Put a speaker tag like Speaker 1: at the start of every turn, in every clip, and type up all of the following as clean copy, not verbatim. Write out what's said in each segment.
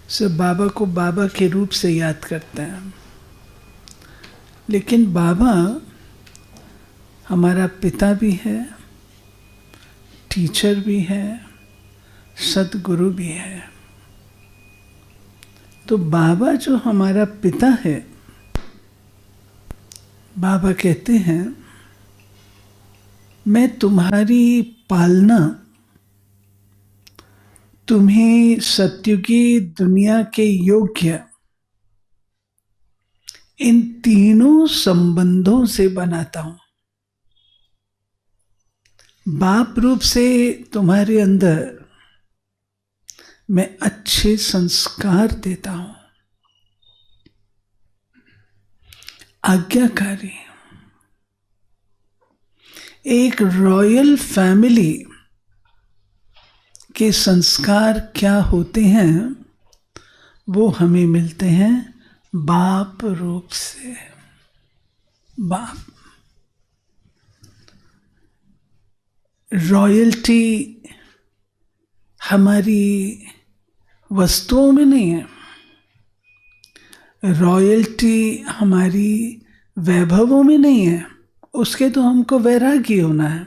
Speaker 1: सब बाबा को बाबा के रूप से याद करते हैं, लेकिन बाबा हमारा पिता भी है, टीचर भी है, सद्गुरु भी है। तो बाबा जो हमारा पिता है, बाबा कहते हैं मैं तुम्हारी पालना, तुम्हें सत्युगी दुनिया के योग्य इन तीनों संबंधों से बनाता हूं। बाप रूप से तुम्हारे अंदर मैं अच्छे संस्कार देता हूं, आज्ञाकारी। एक रॉयल फैमिली के संस्कार क्या होते हैं वो हमें मिलते हैं बाप रूप से। बाप रॉयल्टी हमारी वस्तुओं में नहीं है, रॉयल्टी हमारी वैभवों में नहीं है, उसके तो हमको वैरागी होना है,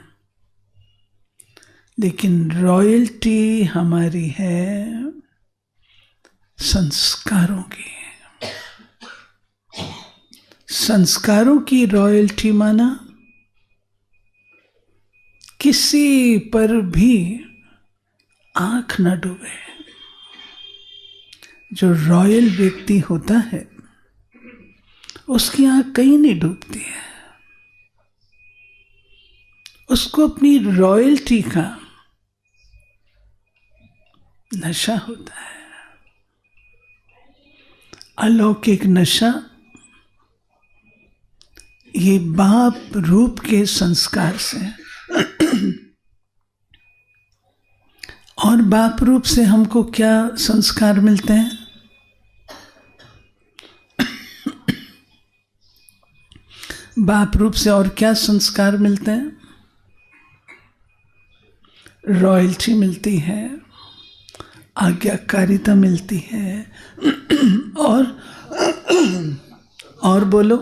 Speaker 1: लेकिन रॉयल्टी हमारी है संस्कारों की। संस्कारों की रॉयल्टी माना किसी पर भी आंख न डूबे। जो रॉयल व्यक्ति होता है उसकी आंख कहीं नहीं डूबती है, उसको अपनी रॉयल्टी का नशा होता है, अलौकिक नशा। ये बाप रूप के संस्कार से। और बाप रूप से हमको क्या संस्कार मिलते हैं? बाप रूप से और क्या संस्कार मिलते हैं? रॉयल्टी मिलती है, आज्ञाकारिता मिलती है, और बोलो,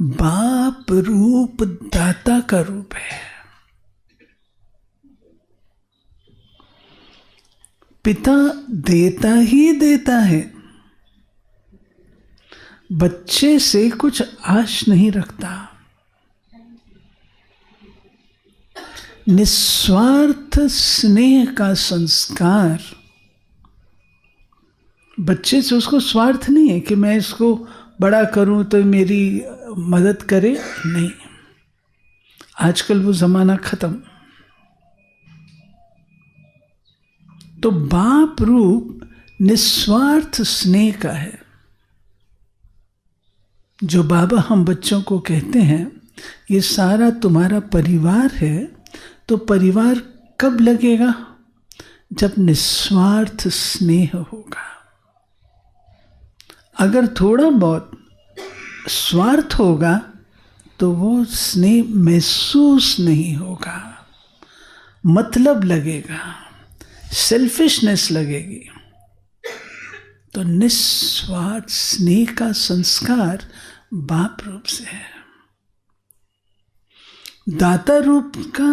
Speaker 1: बाप रूप दाता का रूप है। पिता देता ही देता है, बच्चे से कुछ आश नहीं रखता। निस्वार्थ स्नेह का संस्कार। बच्चे से उसको स्वार्थ नहीं है कि मैं इसको बड़ा करूं तो मेरी मदद करे, नहीं। आजकल वो जमाना खत्म। तो बाप रूप निस्वार्थ स्नेह का है। जो बाबा हम बच्चों को कहते हैं ये सारा तुम्हारा परिवार है, तो परिवार कब लगेगा? जब निस्वार्थ स्नेह होगा। अगर थोड़ा बहुत स्वार्थ होगा तो वो स्नेह महसूस नहीं होगा, मतलब लगेगा, सेल्फिशनेस लगेगी। तो निस्वार्थ स्नेह का संस्कार बाप रूप से है। दाता रूप का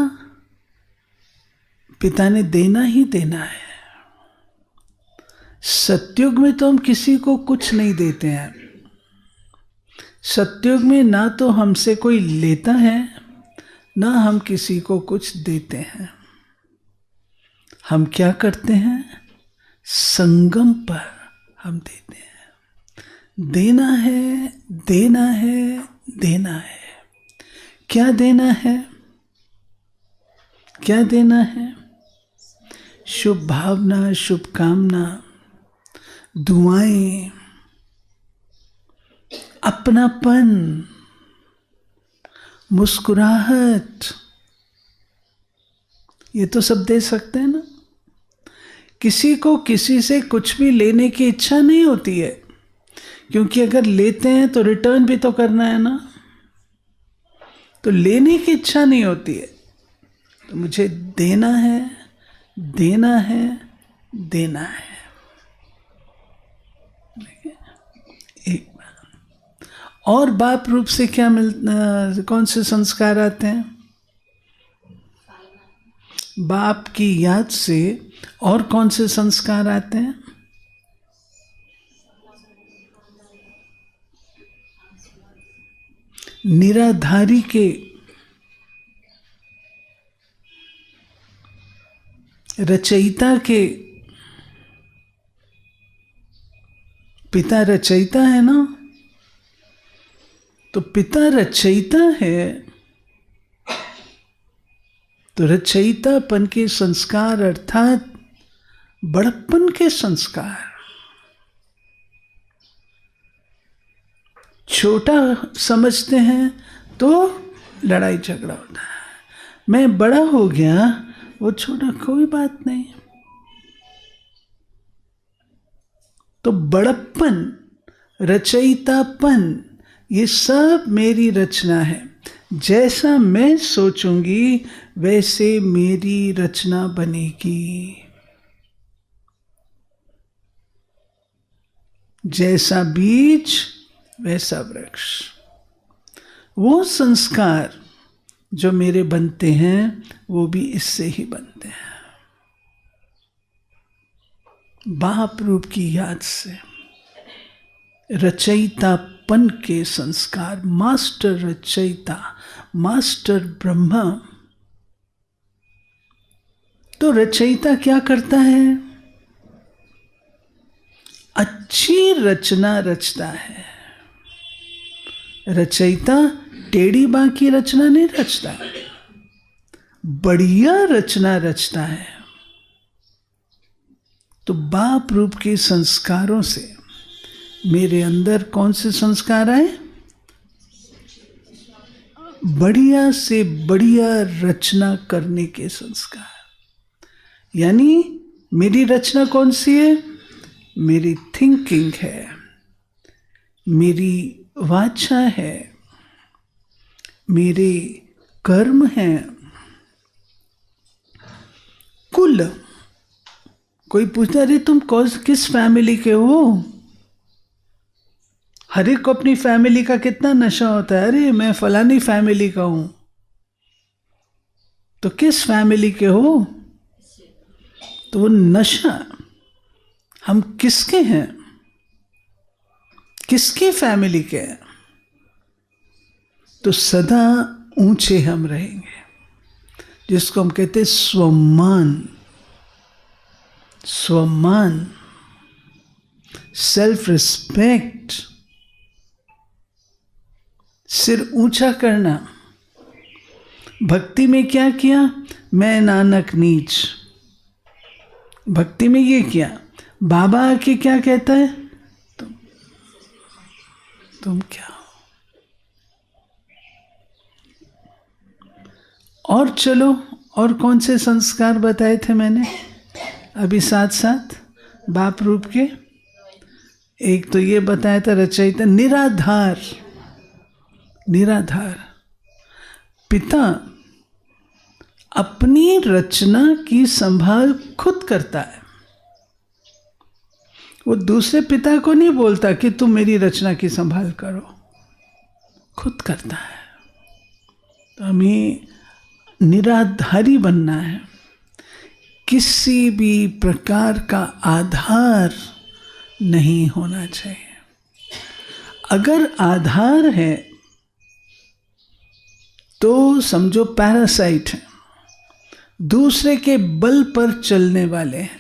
Speaker 1: पिता ने देना ही देना है। सतयुग में तो हम किसी को कुछ नहीं देते हैं। सतयुग में ना तो हमसे कोई लेता है, ना हम किसी को कुछ देते हैं। हम क्या करते हैं? संगम पर हम देते हैं। देना है, देना है, देना है। क्या देना है? क्या देना है? शुभ भावना, शुभकामना, दुआएं, अपनापन, मुस्कुराहट, ये तो सब दे सकते हैं ना। किसी को किसी से कुछ भी लेने की इच्छा नहीं होती है, क्योंकि अगर लेते हैं तो रिटर्न भी तो करना है ना। तो लेने की इच्छा नहीं होती है, तो मुझे देना है, देना है, देना है। एक बार और बाप रूप से क्या कौन से संस्कार आते हैं? बाप की याद से और कौन से संस्कार आते हैं? निराधारी के रचयिता के पिता रचयिता है ना, तो पिता रचयिता है, तो रचयितापन के संस्कार अर्थात बड़प्पन के संस्कार, छोटा समझते हैं तो लड़ाई झगड़ा होता है। मैं बड़ा हो गया, वो छोटा, कोई बात नहीं। तो बड़प्पन, रचयितापन, ये सब मेरी रचना है। जैसा मैं सोचूंगी वैसे मेरी रचना बनेगी। जैसा बीज वैसा वृक्ष। वो संस्कार जो मेरे बनते हैं वो भी इससे ही बनते हैं, बाप रूप की याद से। रचयितापन के संस्कार, मास्टर रचयिता, मास्टर ब्रह्मा। तो रचयिता क्या करता है? अच्छी रचना रचता है। रचयिता टेढ़ी बाकी रचना नहीं रचता, बढ़िया रचना रचता है। तो बाप रूप के संस्कारों से मेरे अंदर कौन से संस्कार आए? बढ़िया से बढ़िया रचना करने के संस्कार। यानी मेरी रचना कौन सी है? मेरी थिंकिंग है, मेरी वाचा है, मेरे कर्म हैं। कुल, कोई पूछता अरे तुम किस फैमिली के हो? हर एक को अपनी फैमिली का कितना नशा होता है। अरे मैं फलानी फैमिली का हूं। तो किस फैमिली के हो? तो वो नशा, हम किसके हैं, किसकी फैमिली के हैं? तो सदा ऊंचे हम रहेंगे, जिसको हम कहते हैं स्वमान। स्वमान, सेल्फ रिस्पेक्ट, सिर ऊंचा करना। भक्ति में क्या किया? मैं नानक नीच। भक्ति में ये किया। बाबा आके क्या कहता है? तुम क्या हो? और चलो, और कौन से संस्कार बताए थे मैंने अभी साथ साथ बाप रूप के? एक तो ये बताया था रचयिता, निराधार। निराधार पिता अपनी रचना की संभाल खुद करता है। वो दूसरे पिता को नहीं बोलता कि तुम मेरी रचना की संभाल करो, खुद करता है। तो हमें निराधारी बनना है। किसी भी प्रकार का आधार नहीं होना चाहिए। अगर आधार है तो समझो पैरासाइट है, दूसरे के बल पर चलने वाले हैं।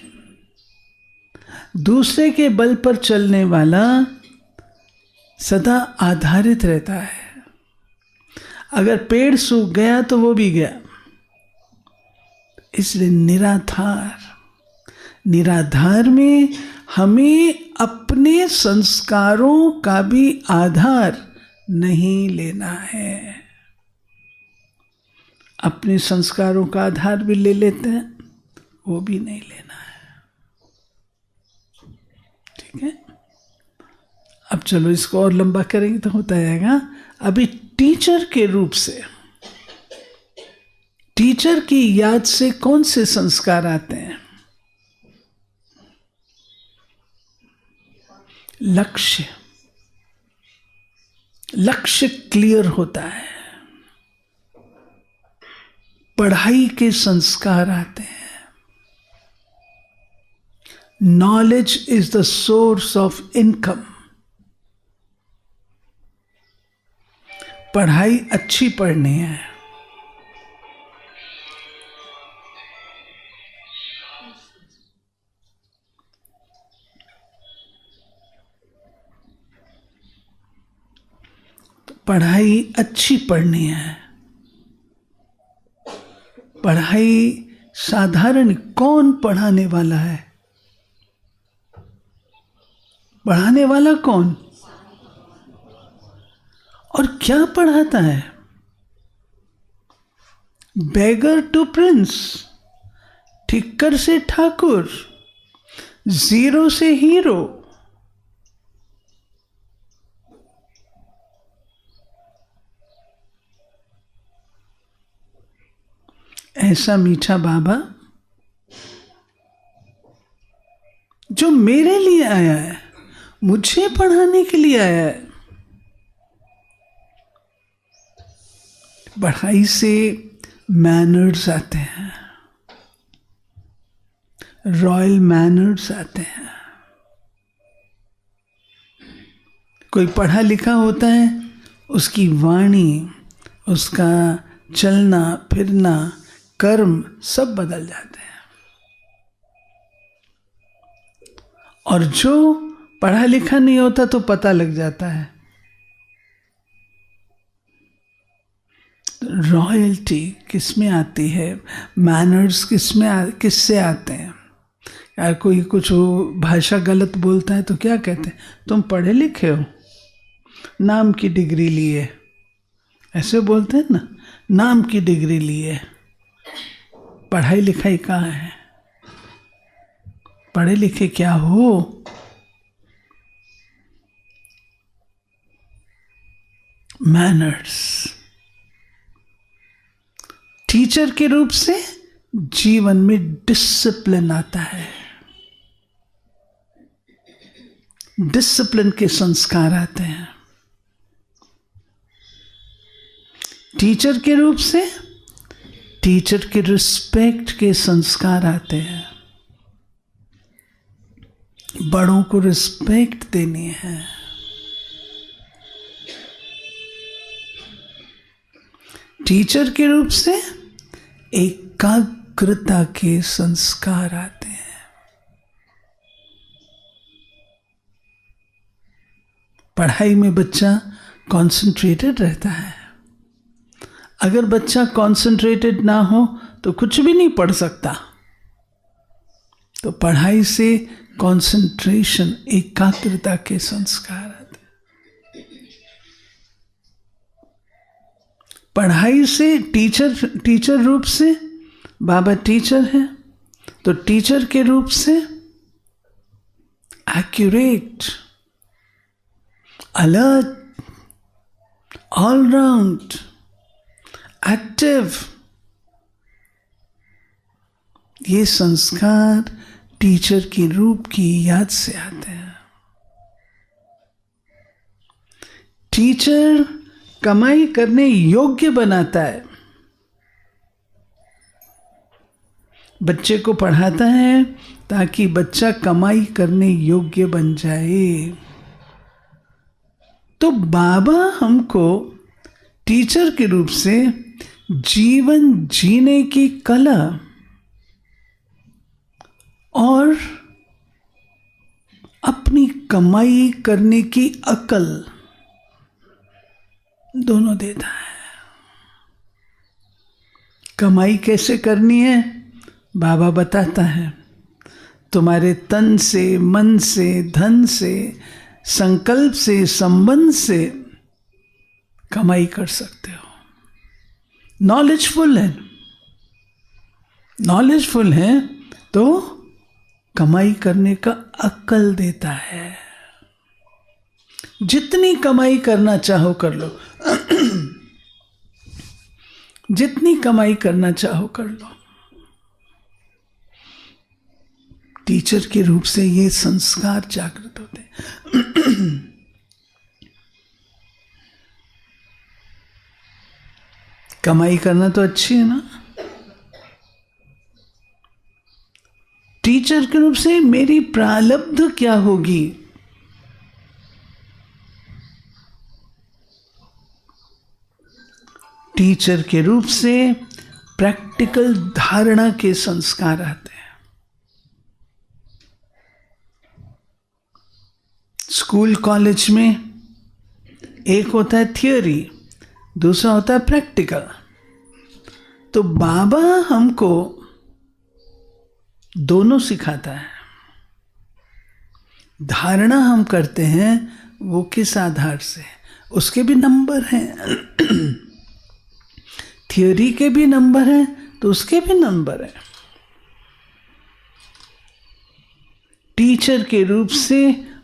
Speaker 1: दूसरे के बल पर चलने वाला सदा आधारित रहता है। अगर पेड़ सूख गया तो वो भी गया। इसलिए निराधार, निराधार में हमें अपने संस्कारों का भी आधार नहीं लेना है। अपने संस्कारों का आधार भी ले लेते हैं, वो भी नहीं लेना है। ठीक है, अब चलो इसको और लंबा करेंगे तो होता जाएगा। अभी टीचर के रूप से, टीचर की याद से कौन से संस्कार आते हैं? लक्ष्य क्लियर होता है, पढ़ाई के संस्कार आते हैं। Knowledge is the source of income. पढ़ाई अच्छी पढ़नी है। पढ़ाई अच्छी पढ़नी है। पढ़ाई साधारण, कौन पढ़ाने वाला है? पढ़ाने वाला कौन और क्या पढ़ाता है? बेगर टू प्रिंस, ठिक्कर से ठाकुर, जीरो से हीरो। ऐसा मीठा बाबा जो मेरे लिए आया है, मुझे पढ़ाने के लिए आया है। पढ़ाई से मैनर्स आते हैं, रॉयल मैनर्स आते हैं। कोई पढ़ा लिखा होता है, उसकी वाणी, उसका चलना फिरना, कर्म सब बदल जाते हैं। और जो पढ़ा लिखा नहीं होता तो पता लग जाता है। रॉयल्टी किसमें आती है, मैनर्स किससे आते हैं? यार कोई कुछ भाषा गलत बोलता है तो क्या कहते हैं? तुम पढ़े लिखे हो, नाम की डिग्री लिए, ऐसे बोलते हैं ना, नाम की डिग्री लिए। पढ़ाई लिखाई कहाँ है? पढ़े लिखे क्या हो? मैनर्स। टीचर के रूप से जीवन में डिसिप्लिन आता है, डिसिप्लिन के संस्कार आते हैं। टीचर के रूप से टीचर के रिस्पेक्ट के संस्कार आते हैं। बड़ों को रिस्पेक्ट देनी है। टीचर के रूप से एकाग्रता के संस्कार आते हैं। पढ़ाई में बच्चा कॉन्सेंट्रेटेड रहता है। अगर बच्चा कॉन्सेंट्रेटेड ना हो तो कुछ भी नहीं पढ़ सकता। तो पढ़ाई से कॉन्सेंट्रेशन, एकाग्रता के संस्कार आते हैं। पढ़ाई से टीचर रूप से, बाबा टीचर है तो टीचर के रूप से accurate, alert, all round, active, ये संस्कार टीचर के रूप की याद से आते हैं। टीचर कमाई करने योग्य बनाता है। बच्चे को पढ़ाता है ताकि बच्चा कमाई करने योग्य बन जाए। तो बाबा हमको टीचर के रूप से जीवन जीने की कला और अपनी कमाई करने की अकल दोनों देता है। कमाई कैसे करनी है बाबा बताता है। तुम्हारे तन से, मन से, धन से, संकल्प से, संबंध से कमाई कर सकते हो। नॉलेजफुल है तो कमाई करने का अक्ल देता है। जितनी कमाई करना चाहो कर लो, जितनी कमाई करना चाहो कर लो। टीचर के रूप से ये संस्कार जागृत होते हैं। कमाई करना तो अच्छी है ना। टीचर के रूप से मेरी प्रारब्ध क्या होगी? टीचर के रूप से प्रैक्टिकल धारणा के संस्कार आते हैं। स्कूल कॉलेज में एक होता है थियोरी, दूसरा होता है प्रैक्टिकल। तो बाबा हमको दोनों सिखाता है। धारणा हम करते हैं वो किस आधार से, उसके भी नंबर हैं। थियोरी के भी नंबर हैं तो उसके भी नंबर हैं। टीचर के रूप से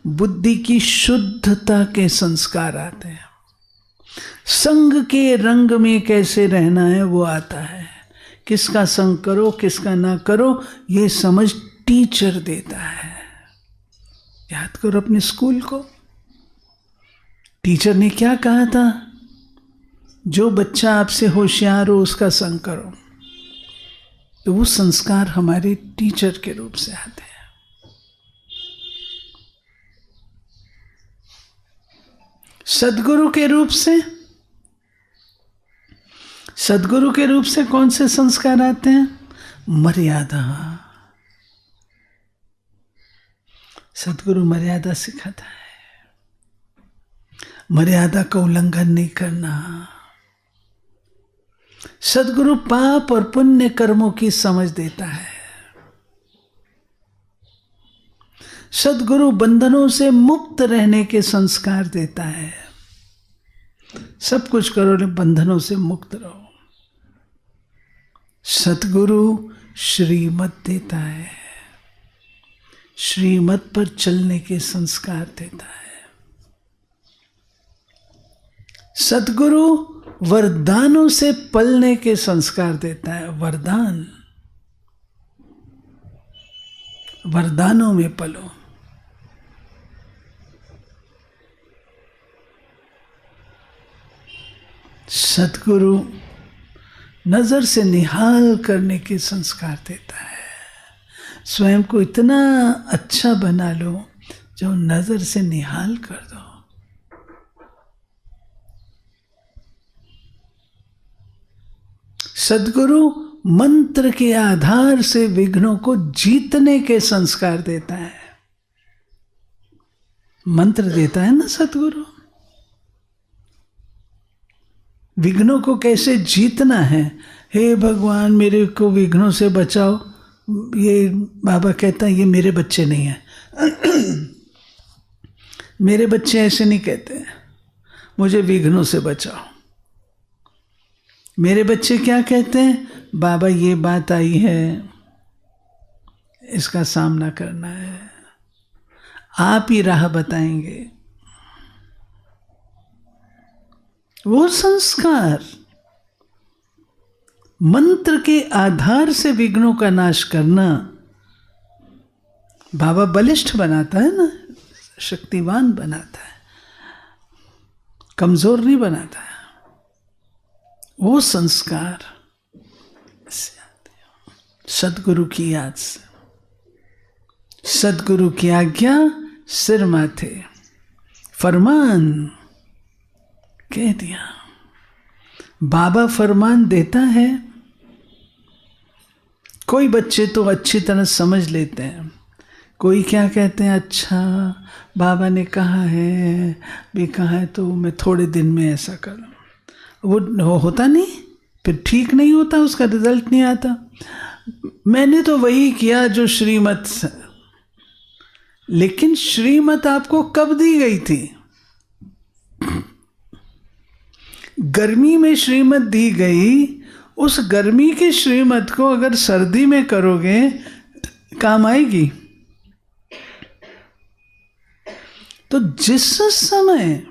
Speaker 1: बुद्धि की शुद्धता के संस्कार आते हैं। संग के रंग में कैसे रहना है वो आता है। किसका संग करो किसका ना करो ये समझ टीचर देता है। याद करो अपने स्कूल को, टीचर ने क्या कहा था? जो बच्चा आपसे होशियार हो उसका संग करो। तो वो संस्कार हमारे टीचर के रूप से आते हैं। सद्गुरु के रूप से, सद्गुरु के रूप से कौन से संस्कार आते हैं? मर्यादा। सद्गुरु मर्यादा सिखाता है। मर्यादा का उल्लंघन नहीं करना। सद्गुरु पाप और पुण्य कर्मों की समझ देता है। सद्गुरु बंधनों से मुक्त रहने के संस्कार देता है। सब कुछ करो लेकिन बंधनों से मुक्त रहो। सद्गुरु श्रीमत देता है। श्रीमत पर चलने के संस्कार देता है। सद्गुरु वरदानों से पलने के संस्कार देता है। वरदान, वरदानों में पलो। सद्गुरु नजर से निहाल करने के संस्कार देता है। स्वयं को इतना अच्छा बना लो जो नजर से निहाल कर दो। सद्गुरु मंत्र के आधार से विघ्नों को जीतने के संस्कार देता है। मंत्र देता है ना सद्गुरु, विघ्नों को कैसे जीतना है। हे भगवान मेरे को विघ्नों से बचाओ। ये बाबा कहता है ये मेरे बच्चे नहीं हैं। मेरे बच्चे ऐसे नहीं कहते, मुझे विघ्नों से बचाओ। मेरे बच्चे क्या कहते हैं? बाबा ये बात आई है, इसका सामना करना है, आप ही राह बताएंगे। वो संस्कार मंत्र के आधार से विघ्नों का नाश करना बाबा बलिष्ठ बनाता है ना, शक्तिवान बनाता है, कमजोर नहीं बनाता है। वो संस्कार से आते हैं सद्गुरु की याद से। सद्गुरु की आज्ञा सिर माथे, फरमान कह दिया। बाबा फरमान देता है। कोई बच्चे तो अच्छी तरह समझ लेते हैं, कोई क्या कहते हैं, अच्छा बाबा ने कहा है भी कहा है तो मैं थोड़े दिन में ऐसा करूं। वो होता नहीं, फिर ठीक नहीं होता, उसका रिजल्ट नहीं आता। मैंने तो वही किया जो श्रीमत से। लेकिन श्रीमत आपको कब दी गई थी? गर्मी में श्रीमत दी गई। उस गर्मी की श्रीमत को अगर सर्दी में करोगे काम आएगी? तो जिस समय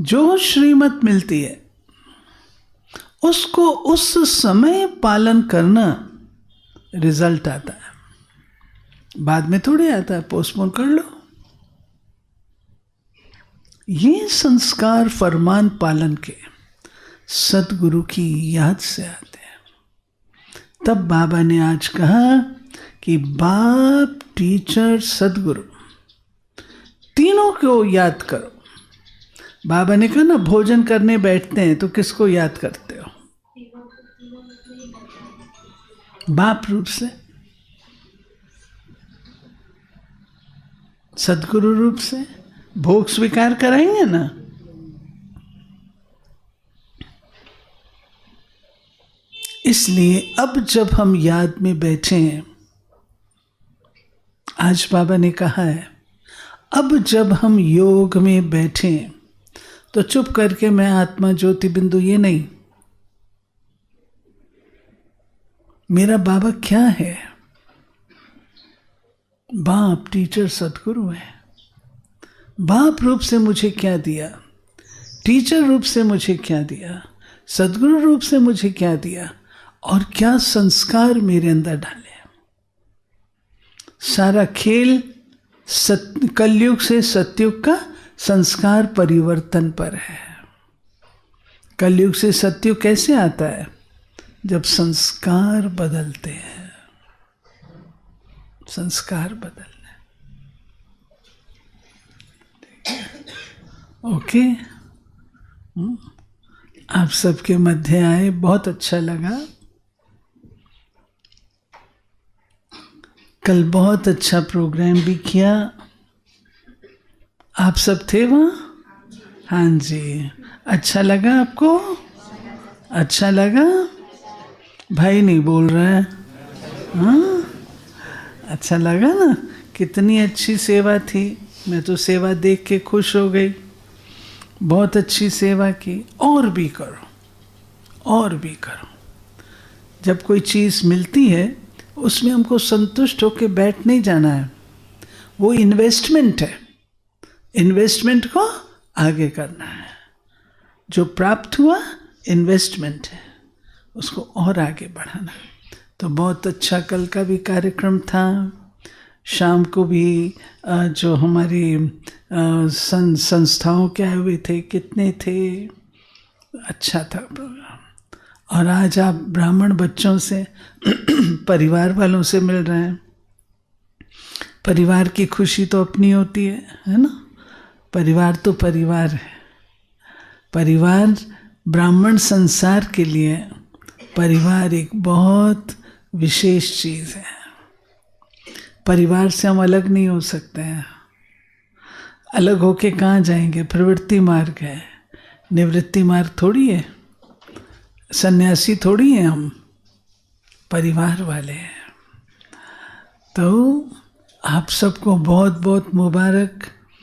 Speaker 1: जो श्रीमत मिलती है उसको उस समय पालन करना रिजल्ट आता है। बाद में थोड़ी आता है, पोस्टपोन कर लो। ये संस्कार फरमान पालन के सदगुरु की याद से आते हैं। तब बाबा ने आज कहा कि बाप, टीचर, सदगुरु तीनों को याद करो। बाबा ने कहा ना, भोजन करने बैठते हैं तो किसको याद करते हो? बाप रूप से, सदगुरु रूप से। भोग स्वीकार कराएंगे ना। इसलिए अब जब हम याद में बैठे हैं, आज बाबा ने कहा है, अब जब हम योग में बैठे हैं तो चुप करके मैं आत्मा ज्योति बिंदु, ये नहीं, मेरा बाबा क्या है? बाप, टीचर, सदगुरु है। बाप रूप से मुझे क्या दिया, टीचर रूप से मुझे क्या दिया, सदगुरु रूप से मुझे क्या दिया, और क्या संस्कार मेरे अंदर डाले। सारा खेल कलयुग से सतयुग का संस्कार परिवर्तन पर है। कलयुग से सतयुग कैसे आता है? जब संस्कार बदलते हैं। संस्कार बदलने। ओके, आप सबके मध्य आए, बहुत अच्छा लगा। कल बहुत अच्छा प्रोग्राम भी किया। आप सब थे वहाँ? हाँ जी। अच्छा लगा आपको? अच्छा लगा? भाई नहीं बोल रहा है। हाँ, अच्छा लगा ना? कितनी अच्छी सेवा थी। मैं तो सेवा देख के खुश हो गई। बहुत अच्छी सेवा की। और भी करो, और भी करो। जब कोई चीज़ मिलती है उसमें हमको संतुष्ट होकर बैठ नहीं जाना है। वो इन्वेस्टमेंट है, इन्वेस्टमेंट को आगे करना है। जो प्राप्त हुआ इन्वेस्टमेंट है, उसको और आगे बढ़ाना है। तो बहुत अच्छा कल का भी कार्यक्रम था। शाम को भी जो हमारी संस्थाओं के आए हुए थे, कितने थे, अच्छा था प्रोग्राम। और आज आप ब्राह्मण बच्चों से परिवार वालों से मिल रहे हैं। परिवार की खुशी तो अपनी होती है ना? परिवार तो परिवार है। परिवार ब्राह्मण संसार के लिए परिवार एक बहुत विशेष चीज़ है। परिवार से हम अलग नहीं हो सकते हैं। अलग होके कहाँ जाएंगे? प्रवृत्ति मार्ग है, निवृत्ति मार्ग थोड़ी है। सन्यासी थोड़ी हैं हम, परिवार वाले हैं। तो आप सबको बहुत बहुत मुबारक।